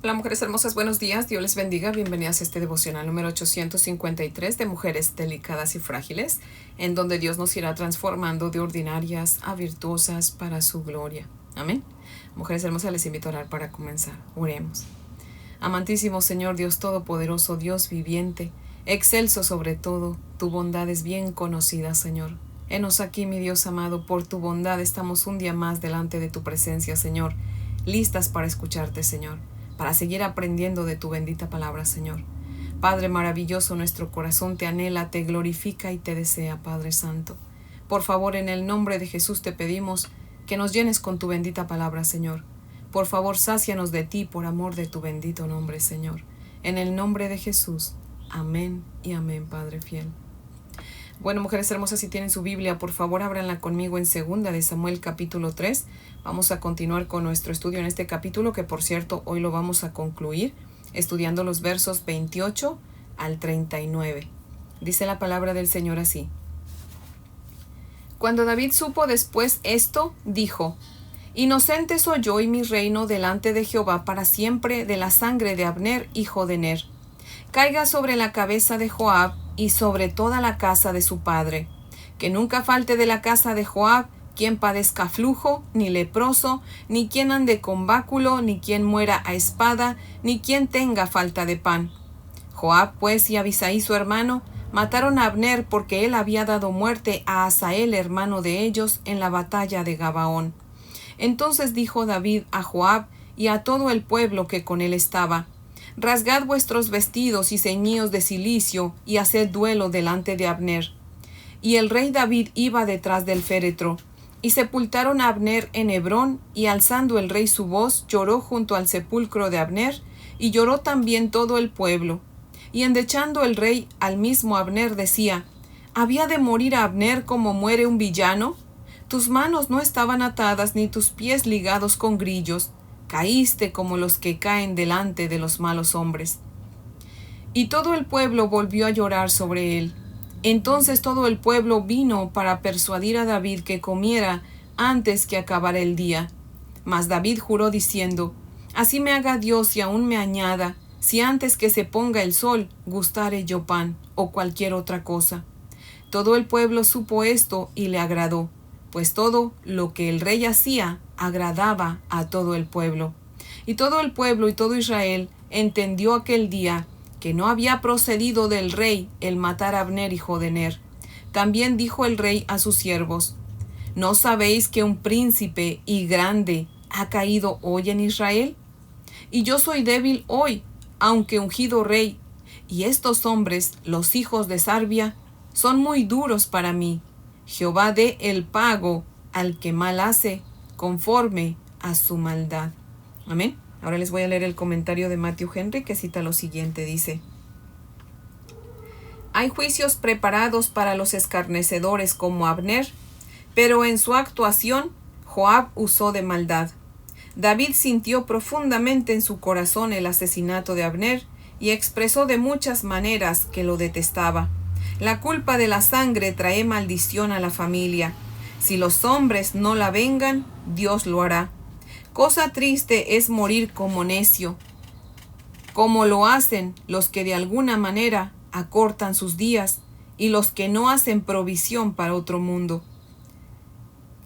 Hola mujeres hermosas, buenos días, Dios les bendiga, bienvenidas a este devocional número 853 de mujeres delicadas y frágiles, en donde Dios nos irá transformando de ordinarias a virtuosas para su gloria. Amén. Mujeres hermosas, les invito a orar para comenzar. Oremos. Amantísimo Señor Dios Todopoderoso, Dios viviente, excelso sobre todo, tu bondad es bien conocida, Señor. Henos aquí, mi Dios amado, por tu bondad estamos un día más delante de tu presencia, Señor, listas para escucharte, Señor, para seguir aprendiendo de tu bendita palabra, Señor. Padre maravilloso, nuestro corazón te anhela, te glorifica y te desea, Padre Santo. Por favor, en el nombre de Jesús te pedimos que nos llenes con tu bendita palabra, Señor. Por favor, sácianos de ti por amor de tu bendito nombre, Señor. En el nombre de Jesús. Amén y amén, Padre fiel. Bueno, mujeres hermosas, si tienen su Biblia, por favor, ábranla conmigo en 2 de Samuel capítulo 3. Vamos a continuar con nuestro estudio en este capítulo, que por cierto, hoy lo vamos a concluir estudiando los versos 28 al 39. Dice la palabra del Señor así. Cuando David supo después esto, dijo: Inocente soy yo y mi reino delante de Jehová para siempre de la sangre de Abner, hijo de Ner. Caiga sobre la cabeza de Joab y sobre toda la casa de su padre. Que nunca falte de la casa de Joab quien padezca flujo, ni leproso, ni quien ande con báculo, ni quien muera a espada, ni quien tenga falta de pan. Joab, pues, y Abisaí su hermano mataron a Abner porque él había dado muerte a Asael, hermano de ellos, en la batalla de Gabaón. Entonces dijo David a Joab y a todo el pueblo que con él estaba: Rasgad vuestros vestidos y ceñíos de cilicio, y haced duelo delante de Abner. Y el rey David iba detrás del féretro. Y sepultaron a Abner en Hebrón, y alzando el rey su voz, lloró junto al sepulcro de Abner, y lloró también todo el pueblo. Y endechando el rey al mismo Abner decía: ¿Había de morir a Abner como muere un villano? Tus manos no estaban atadas, ni tus pies ligados con grillos. Caíste como los que caen delante de los malos hombres. Y todo el pueblo volvió a llorar sobre él. Entonces todo el pueblo vino para persuadir a David que comiera antes que acabara el día. Mas David juró diciendo: Así me haga Dios y aún me añada, si antes que se ponga el sol gustare yo pan o cualquier otra cosa. Todo el pueblo supo esto y le agradó, pues todo lo que el rey hacía agradaba a todo el pueblo. Y todo el pueblo y todo Israel entendió aquel día que no había procedido del rey el matar a Abner, hijo de Ner. También dijo el rey a sus siervos: ¿No sabéis que un príncipe y grande ha caído hoy en Israel? Y yo soy débil hoy, aunque ungido rey, y estos hombres, los hijos de Sarbia, son muy duros para mí. Jehová dé el pago al que mal hace, conforme a su maldad. Amén. Ahora les voy a leer el comentario de Matthew Henry, que cita lo siguiente. Dice: Hay juicios preparados para los escarnecedores como Abner, pero en su actuación Joab usó de maldad. David sintió profundamente en su corazón el asesinato de Abner y expresó de muchas maneras que lo detestaba. La culpa de la sangre trae maldición a la familia. Si los hombres no la vengan, Dios lo hará. Cosa triste es morir como necio, como lo hacen los que de alguna manera acortan sus días y los que no hacen provisión para otro mundo.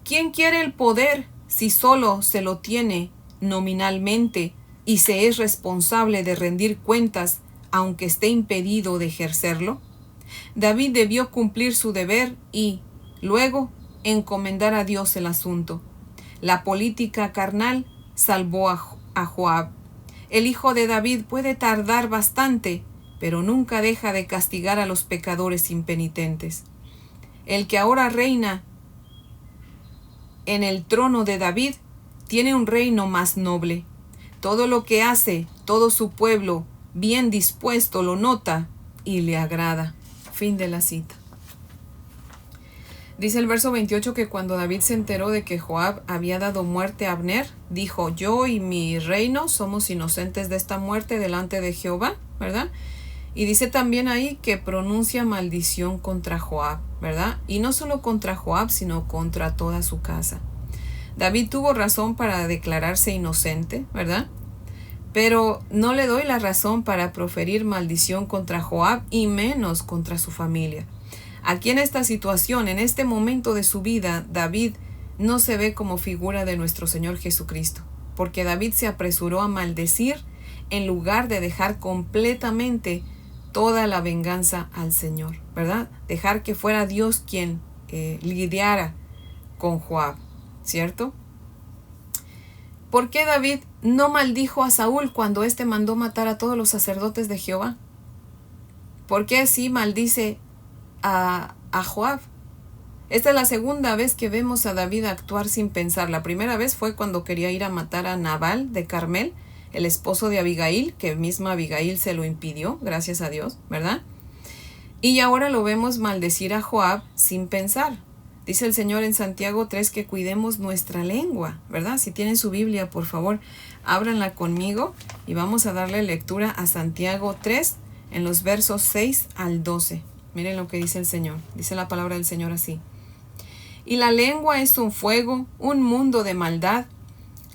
¿Quién quiere el poder si solo se lo tiene nominalmente y se es responsable de rendir cuentas aunque esté impedido de ejercerlo? David debió cumplir su deber y, luego, encomendar a Dios el asunto. La política carnal salvó a Joab. El hijo de David puede tardar bastante, pero nunca deja de castigar a los pecadores impenitentes. El que ahora reina en el trono de David tiene un reino más noble. Todo lo que hace, todo su pueblo, bien dispuesto, lo nota y le agrada. Fin de la cita. Dice el verso 28 que cuando David se enteró de que Joab había dado muerte a Abner, dijo: Yo y mi reino somos inocentes de esta muerte delante de Jehová, ¿verdad? Y dice también ahí que pronuncia maldición contra Joab, ¿verdad? Y no solo contra Joab, sino contra toda su casa. David tuvo razón para declararse inocente, ¿verdad? Pero no le doy la razón para proferir maldición contra Joab y menos contra su familia. Aquí en esta situación, en este momento de su vida, David no se ve como figura de nuestro Señor Jesucristo, porque David se apresuró a maldecir en lugar de dejar completamente toda la venganza al Señor, ¿verdad? Dejar que fuera Dios quien lidiara con Joab, ¿cierto? ¿Por qué David no maldijo a Saúl cuando éste mandó matar a todos los sacerdotes de Jehová? ¿Por qué sí maldice a Joab? Esta es la segunda vez que vemos a David actuar sin pensar. La primera vez fue cuando quería ir a matar a Nabal de Carmel, el esposo de Abigail, que misma Abigail se lo impidió, gracias a Dios, ¿verdad? Y ahora lo vemos maldecir a Joab sin pensar. Dice el Señor en Santiago 3 que cuidemos nuestra lengua, ¿verdad? Si tienen su Biblia, por favor, ábranla conmigo y vamos a darle lectura a Santiago 3 en los versos 6 al 12. Miren lo que dice el Señor. Dice la palabra del Señor así. Y la lengua es un fuego, un mundo de maldad.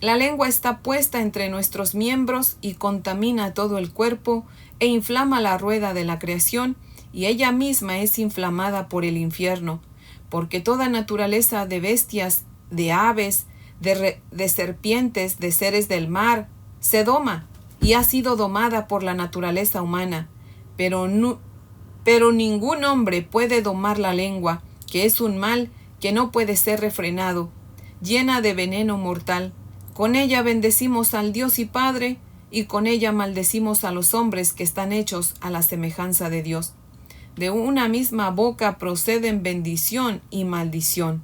La lengua está puesta entre nuestros miembros y contamina todo el cuerpo e inflama la rueda de la creación, y ella misma es inflamada por el infierno, porque toda naturaleza de bestias, de aves, de serpientes, de seres del mar, se doma y ha sido domada por la naturaleza humana, pero ningún hombre puede domar la lengua, que es un mal que no puede ser refrenado, llena de veneno mortal. Con ella bendecimos al Dios y Padre, y con ella maldecimos a los hombres que están hechos a la semejanza de Dios. De una misma boca proceden bendición y maldición.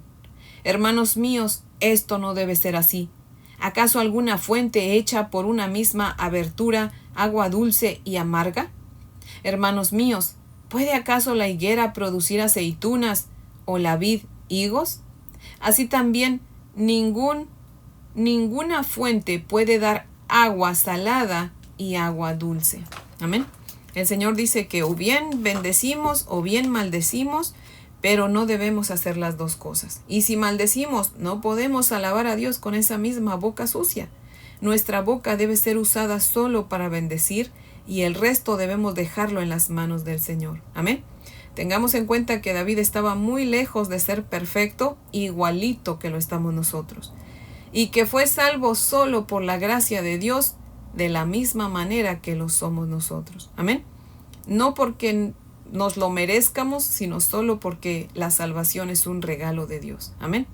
Hermanos míos, esto no debe ser así. ¿Acaso alguna fuente hecha por una misma abertura, agua dulce y amarga? Hermanos míos, ¿puede acaso la higuera producir aceitunas o la vid higos? Así también ninguna fuente puede dar agua salada y agua dulce. Amén. El Señor dice que o bien bendecimos o bien maldecimos, pero no debemos hacer las dos cosas. Y si maldecimos, no podemos alabar a Dios con esa misma boca sucia. Nuestra boca debe ser usada solo para bendecir y el resto debemos dejarlo en las manos del Señor. Amén. Tengamos en cuenta que David estaba muy lejos de ser perfecto, igualito que lo estamos nosotros, y que fue salvo solo por la gracia de Dios, de la misma manera que lo somos nosotros. Amén. No porque nos lo merezcamos, sino solo porque la salvación es un regalo de Dios. Amén.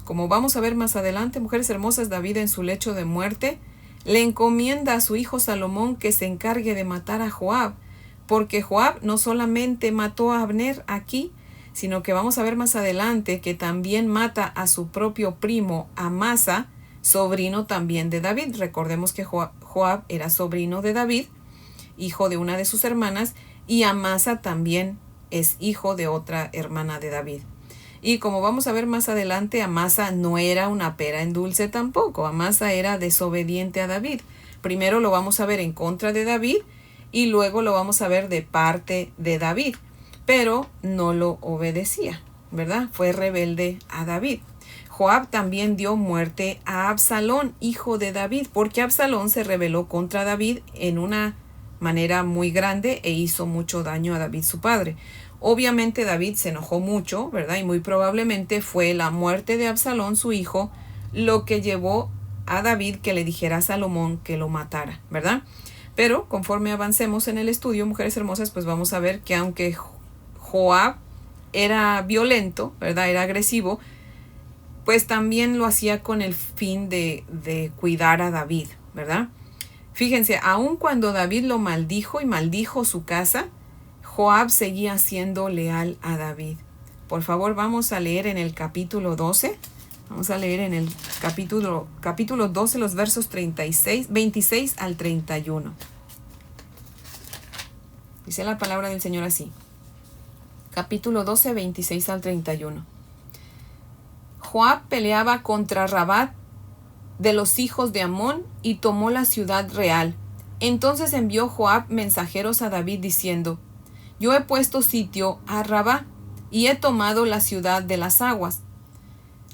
Como vamos a ver más adelante, mujeres hermosas, David en su lecho de muerte le encomienda a su hijo Salomón que se encargue de matar a Joab, porque Joab no solamente mató a Abner aquí, sino que vamos a ver más adelante que también mata a su propio primo Amasa, sobrino también de David. Recordemos que Joab era sobrino de David, hijo de una de sus hermanas, y Amasa también es hijo de otra hermana de David. Y como vamos a ver más adelante, Amasa no era una pera en dulce tampoco. Amasa era desobediente a David. Primero lo vamos a ver en contra de David y luego lo vamos a ver de parte de David. Pero no lo obedecía, ¿verdad? Fue rebelde a David. Joab también dio muerte a Absalón, hijo de David, porque Absalón se rebeló contra David en una manera muy grande e hizo mucho daño a David su padre. Obviamente David se enojó mucho, ¿verdad? Y muy probablemente fue la muerte de Absalón, su hijo, lo que llevó a David que le dijera a Salomón que lo matara, ¿verdad? Pero conforme avancemos en el estudio, mujeres hermosas, pues vamos a ver que aunque Joab era violento, ¿verdad? Era agresivo, pues también lo hacía con el fin de cuidar a David, ¿verdad? Fíjense, aun cuando David lo maldijo y maldijo su casa, Joab seguía siendo leal a David. Por favor, vamos a leer en el capítulo 12. Vamos a leer en el capítulo 12 los versos 26 al 31. Dice la palabra del Señor así. Capítulo 12, 26 al 31. Joab peleaba contra Rabat de los hijos de Amón y tomó la ciudad real. Entonces envió Joab mensajeros a David diciendo: Yo he puesto sitio a Rabá y he tomado la ciudad de las aguas.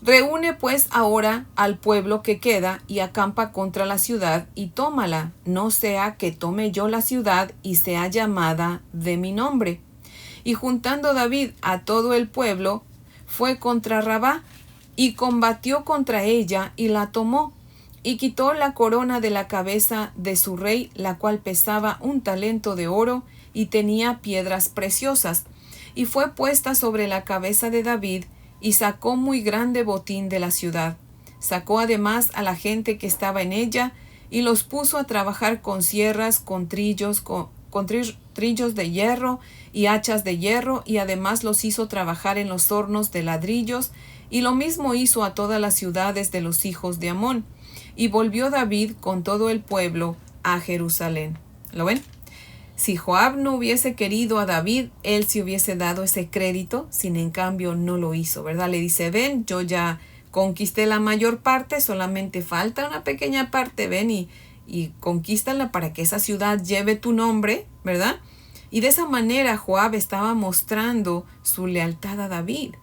Reúne pues ahora al pueblo que queda y acampa contra la ciudad y tómala, no sea que tome yo la ciudad y sea llamada de mi nombre. Y juntando David a todo el pueblo, fue contra Rabá y combatió contra ella y la tomó y quitó la corona de la cabeza de su rey, la cual pesaba 1 talento de oro y tenía piedras preciosas, y fue puesta sobre la cabeza de David y sacó muy grande botín de la ciudad. Sacó además a la gente que estaba en ella y los puso a trabajar con sierras, con trillos de hierro y hachas de hierro, y además los hizo trabajar en los hornos de ladrillos, y lo mismo hizo a todas las ciudades de los hijos de Amón. Y volvió David con todo el pueblo a Jerusalén. ¿Lo ven? Si Joab no hubiese querido a David, él se hubiese dado ese crédito, sin en cambio no lo hizo, ¿verdad? Le dice, ven, yo ya conquisté la mayor parte, solamente falta una pequeña parte, ven y conquístala para que esa ciudad lleve tu nombre, ¿verdad? Y de esa manera Joab estaba mostrando su lealtad a David.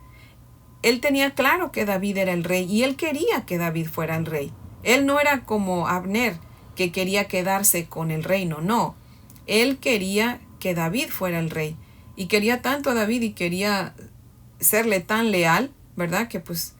Él tenía claro que David era el rey y él quería que David fuera el rey. Él no era como Abner, que quería quedarse con el reino, no. Él quería que David fuera el rey. Y quería tanto a David y quería serle tan leal, ¿verdad? Que pues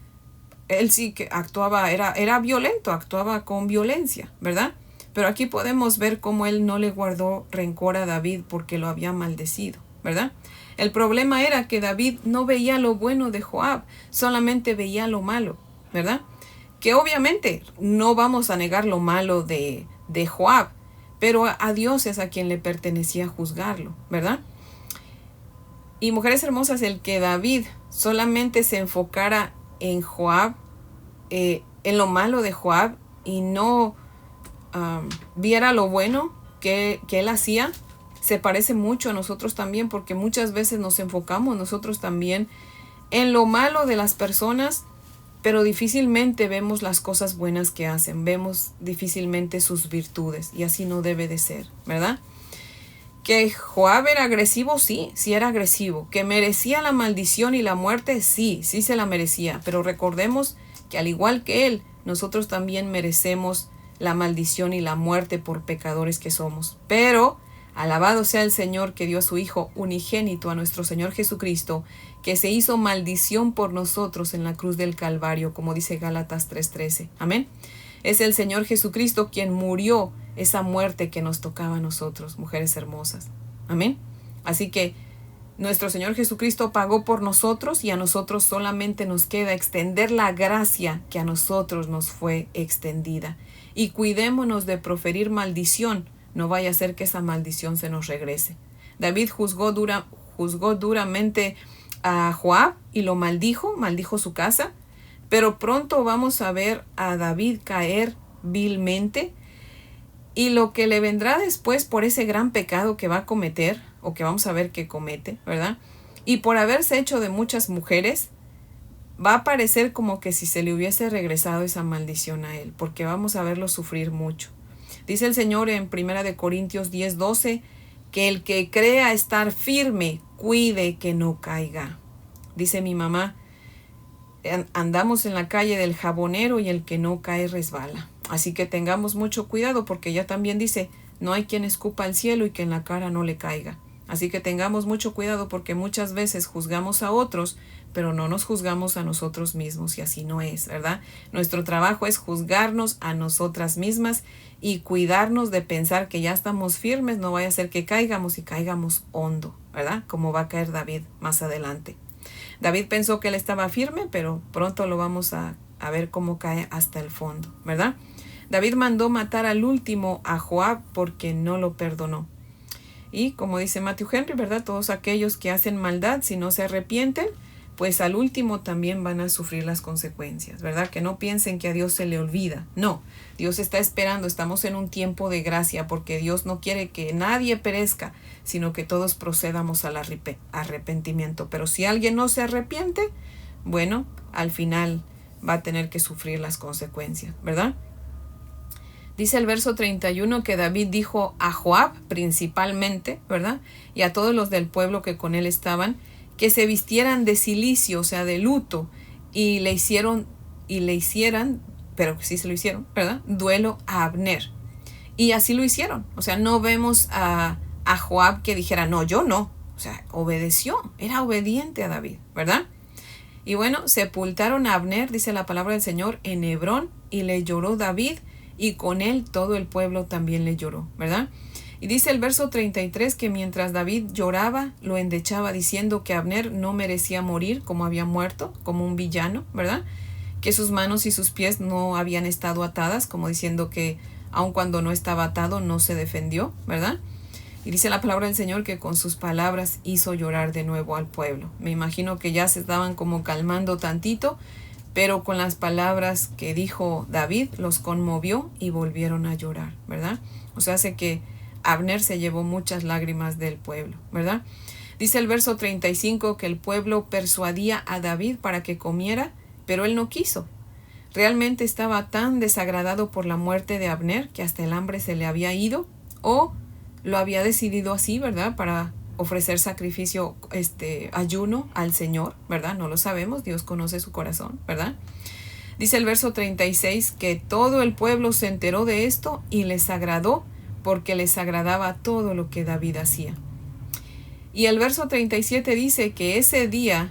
él sí que actuaba, era violento, actuaba con violencia, ¿verdad? Pero aquí podemos ver cómo él no le guardó rencor a David porque lo había maldecido, ¿verdad? El problema era que David no veía lo bueno de Joab, solamente veía lo malo, ¿verdad? Que obviamente no vamos a negar lo malo de Joab, pero a Dios es a quien le pertenecía juzgarlo, ¿verdad? Y mujeres hermosas, el que David solamente se enfocara en Joab, en lo malo de Joab, y no viera lo bueno que él hacía, se parece mucho a nosotros también, porque muchas veces nos enfocamos nosotros también en lo malo de las personas, pero difícilmente vemos las cosas buenas que hacen, vemos difícilmente sus virtudes, y así no debe de ser, ¿verdad? Que Joab era agresivo, sí era agresivo. Que merecía la maldición y la muerte, sí se la merecía, pero recordemos que al igual que él, nosotros también merecemos la maldición y la muerte por pecadores que somos. Pero alabado sea el Señor que dio a su Hijo unigénito, a nuestro Señor Jesucristo, que se hizo maldición por nosotros en la cruz del Calvario, como dice Gálatas 3:13. Amén. Es el Señor Jesucristo quien murió esa muerte que nos tocaba a nosotros, mujeres hermosas. Amén. Así que nuestro Señor Jesucristo pagó por nosotros y a nosotros solamente nos queda extender la gracia que a nosotros nos fue extendida. Y cuidémonos de proferir maldición, no vaya a ser que esa maldición se nos regrese. David juzgó duramente a Joab y lo maldijo su casa, pero pronto vamos a ver a David caer vilmente, y lo que le vendrá después por ese gran pecado que va a cometer, o que vamos a ver que comete, ¿verdad? Y por haberse hecho de muchas mujeres, va a parecer como que si se le hubiese regresado esa maldición a él, porque vamos a verlo sufrir mucho. Dice el Señor en 1 Corintios 10:12, que el que crea estar firme, cuide que no caiga. Dice mi mamá, andamos en la calle del jabonero y el que no cae resbala. Así que tengamos mucho cuidado, porque ella también dice, no hay quien escupa al cielo y que en la cara no le caiga. Así que tengamos mucho cuidado, porque muchas veces juzgamos a otros, pero no nos juzgamos a nosotros mismos, y así no es, ¿verdad? Nuestro trabajo es juzgarnos a nosotras mismas y cuidarnos de pensar que ya estamos firmes, no vaya a ser que caigamos y caigamos hondo, ¿verdad? Como va a caer David más adelante. David pensó que él estaba firme, pero pronto lo vamos a ver cómo cae hasta el fondo, ¿verdad? David mandó matar al último a Joab porque no lo perdonó. Y como dice Matthew Henry, ¿verdad? Todos aquellos que hacen maldad, si no se arrepienten, pues al último también van a sufrir las consecuencias, ¿verdad? Que no piensen que a Dios se le olvida. No, Dios está esperando, estamos en un tiempo de gracia, porque Dios no quiere que nadie perezca, sino que todos procedamos al arrepentimiento. Pero si alguien no se arrepiente, bueno, al final va a tener que sufrir las consecuencias, ¿verdad? Dice el verso 31 que David dijo a Joab principalmente, ¿verdad? Y a todos los del pueblo que con él estaban, que se vistieran de cilicio, o sea, de luto, y le hicieran, pero sí se lo hicieron, ¿verdad? Duelo a Abner. Y así lo hicieron. O sea, no vemos a Joab que dijera, no, yo no. O sea, obedeció, era obediente a David, ¿verdad? Y bueno, sepultaron a Abner, dice la palabra del Señor, en Hebrón, y le lloró David, y con él todo el pueblo también le lloró, ¿verdad? Y dice el verso 33 que mientras David lloraba, lo endechaba diciendo que Abner no merecía morir como había muerto, como un villano, ¿verdad? Que sus manos y sus pies no habían estado atadas, como diciendo que aun cuando no estaba atado no se defendió, ¿verdad? Y dice la palabra del Señor que con sus palabras hizo llorar de nuevo al pueblo. Me imagino que ya se estaban como calmando tantito, pero con las palabras que dijo David los conmovió y volvieron a llorar, ¿verdad? O sea, hace que Abner se llevó muchas lágrimas del pueblo, ¿verdad? Dice el verso 35 que el pueblo persuadía a David para que comiera, pero él no quiso. Realmente estaba tan desagradado por la muerte de Abner que hasta el hambre se le había ido, o lo había decidido así, ¿verdad? Para ofrecer sacrificio, ayuno al Señor, ¿verdad? No lo sabemos, Dios conoce su corazón, ¿verdad? Dice el verso 36 que todo el pueblo se enteró de esto y les agradó porque les agradaba todo lo que David hacía. Y el verso 37 dice que ese día,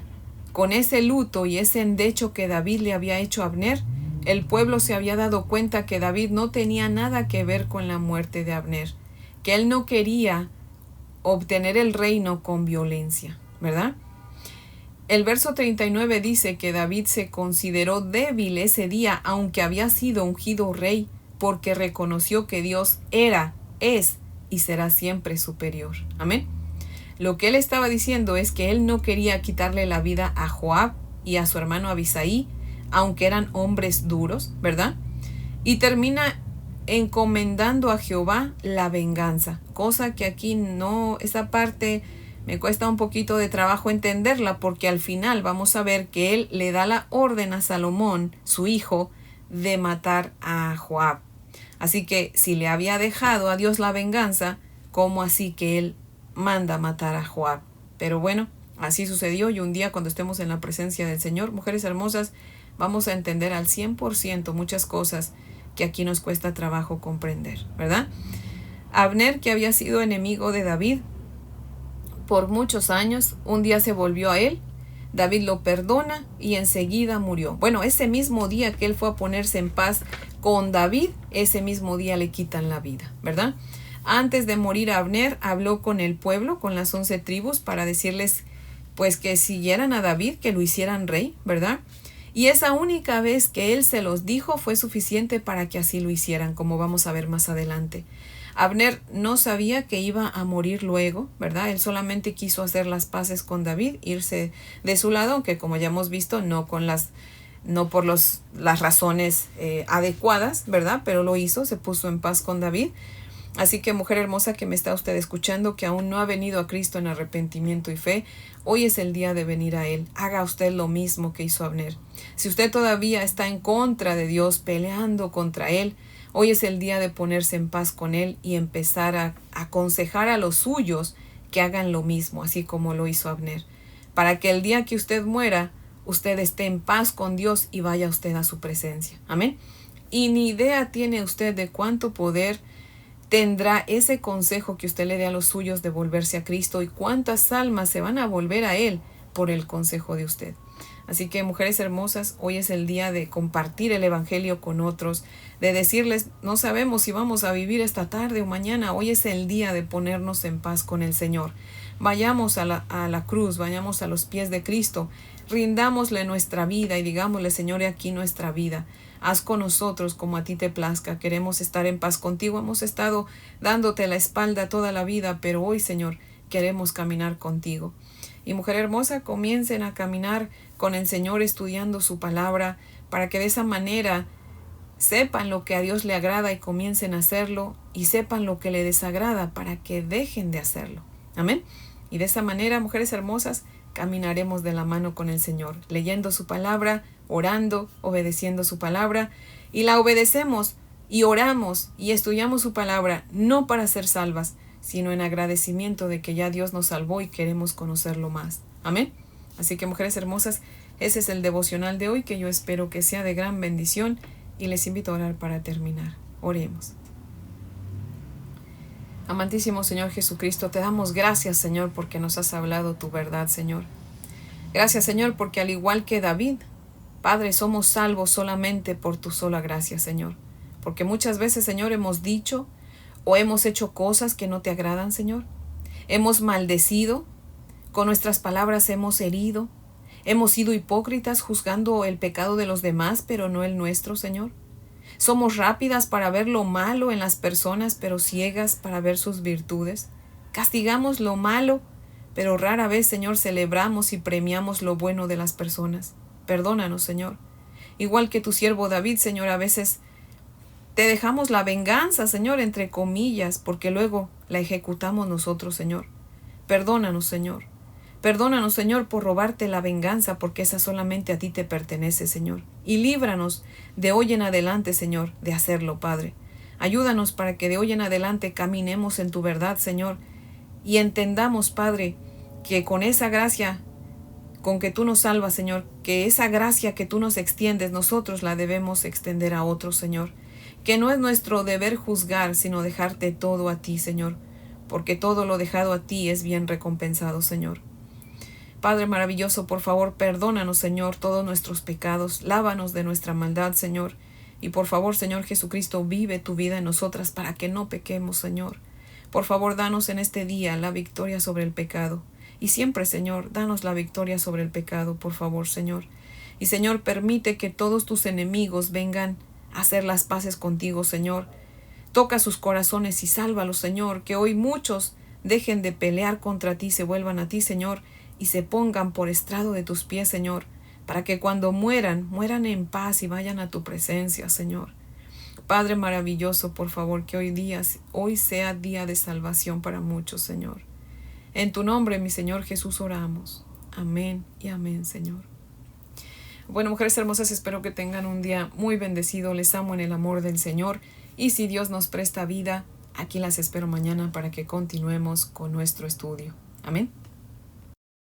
con ese luto y ese endecho que David le había hecho a Abner, el pueblo se había dado cuenta que David no tenía nada que ver con la muerte de Abner, que él no quería obtener el reino con violencia, ¿verdad? El verso 39 dice que David se consideró débil ese día, aunque había sido ungido rey, porque reconoció que Dios era, es y será siempre superior. Amén. Lo que él estaba diciendo es que él no quería quitarle la vida a Joab y a su hermano Abisaí, aunque eran hombres duros, ¿verdad? Y termina encomendando a Jehová la venganza, cosa que aquí no, esa parte me cuesta un poquito de trabajo entenderla, porque al final vamos a ver que él le da la orden a Salomón, su hijo, de matar a Joab. Así que si le había dejado a Dios la venganza, ¿cómo así que él manda matar a Joab? Pero bueno, así sucedió, y un día cuando estemos en la presencia del Señor, mujeres hermosas, vamos a entender al 100% muchas cosas que aquí nos cuesta trabajo comprender, ¿verdad? Abner, que había sido enemigo de David por muchos años, un día se volvió a él. David lo perdona y enseguida murió. Bueno, ese mismo día que él fue a ponerse en paz con David, ese mismo día le quitan la vida, ¿verdad? Antes de morir Abner habló con el pueblo, con las 11 tribus, para decirles pues que siguieran a David, que lo hicieran rey, ¿verdad? Y esa única vez que él se los dijo fue suficiente para que así lo hicieran, como vamos a ver más adelante. Abner no sabía que iba a morir luego, ¿verdad? Él solamente quiso hacer las paces con David, irse de su lado, aunque como ya hemos visto, no por las razones adecuadas, ¿verdad? Pero lo hizo, se puso en paz con David. Así que, mujer hermosa que me está usted escuchando, que aún no ha venido a Cristo en arrepentimiento y fe, hoy es el día de venir a Él. Haga usted lo mismo que hizo Abner. Si usted todavía está en contra de Dios, peleando contra Él, hoy es el día de ponerse en paz con Él y empezar a aconsejar a los suyos que hagan lo mismo, así como lo hizo Abner, para que el día que usted muera, usted esté en paz con Dios y vaya usted a su presencia. Amén. Y ni idea tiene usted de cuánto poder tendrá ese consejo que usted le dé a los suyos de volverse a Cristo, y cuántas almas se van a volver a Él por el consejo de usted. Así que, mujeres hermosas, hoy es el día de compartir el evangelio con otros, de decirles, no sabemos si vamos a vivir esta tarde o mañana, hoy es el día de ponernos en paz con el Señor. Vayamos a la cruz, vayamos a los pies de Cristo, rindámosle nuestra vida y digámosle, Señor, he aquí nuestra vida. Haz con nosotros como a ti te plazca. Queremos estar en paz contigo. Hemos estado dándote la espalda toda la vida, pero hoy, Señor, queremos caminar contigo. Y mujer hermosa, comiencen a caminar con el Señor estudiando su palabra, para que de esa manera sepan lo que a Dios le agrada y comiencen a hacerlo, y sepan lo que le desagrada para que dejen de hacerlo. Amén. Y de esa manera, mujeres hermosas, caminaremos de la mano con el Señor, leyendo su palabra, orando, obedeciendo su palabra, y la obedecemos y oramos y estudiamos su palabra, no para ser salvas, sino en agradecimiento de que ya Dios nos salvó y queremos conocerlo más. Amén. Así que, mujeres hermosas, Ese es el devocional de hoy, que yo espero que sea de gran bendición, y les invito a orar para terminar. Oremos. Amantísimo Señor Jesucristo, te damos gracias, Señor, porque nos has hablado tu verdad, Señor. Gracias, Señor, porque al igual que David, Padre, somos salvos solamente por tu sola gracia, Señor. Porque muchas veces, Señor, hemos dicho o hemos hecho cosas que no te agradan, Señor. Hemos maldecido, con nuestras palabras hemos herido. Hemos sido hipócritas juzgando el pecado de los demás, pero no el nuestro, Señor. Somos rápidas para ver lo malo en las personas, pero ciegas para ver sus virtudes. Castigamos lo malo, pero rara vez, Señor, celebramos y premiamos lo bueno de las personas. Perdónanos, Señor. Igual que tu siervo David, Señor, a veces te dejamos la venganza, Señor, entre comillas, porque luego la ejecutamos nosotros, Señor. Perdónanos, Señor. Perdónanos, Señor, por robarte la venganza, porque esa solamente a ti te pertenece, Señor. Y líbranos de hoy en adelante, Señor, de hacerlo, Padre. Ayúdanos para que de hoy en adelante caminemos en tu verdad, Señor, y entendamos, Padre, que con esa gracia con que tú nos salvas, Señor, que esa gracia que tú nos extiendes, nosotros la debemos extender a otros, Señor. Que no es nuestro deber juzgar, sino dejarte todo a ti, Señor, porque todo lo dejado a ti es bien recompensado, Señor. Padre maravilloso, por favor, perdónanos, Señor, todos nuestros pecados, lávanos de nuestra maldad, Señor, y por favor, Señor Jesucristo, vive tu vida en nosotras para que no pequemos, Señor. Por favor, danos en este día la victoria sobre el pecado, y siempre, Señor, danos la victoria sobre el pecado, por favor, Señor. Y, Señor, permite que todos tus enemigos vengan a hacer las paces contigo, Señor. Toca sus corazones y sálvalos, Señor, que hoy muchos dejen de pelear contra ti, se vuelvan a ti, Señor, y se pongan por estrado de tus pies, Señor, para que cuando mueran, mueran en paz y vayan a tu presencia, Señor. Padre maravilloso, por favor, que hoy sea día de salvación para muchos, Señor. En tu nombre, mi Señor Jesús, oramos. Amén y amén, Señor. Bueno, mujeres hermosas, espero que tengan un día muy bendecido. Les amo en el amor del Señor. Y si Dios nos presta vida, aquí las espero mañana para que continuemos con nuestro estudio. Amén.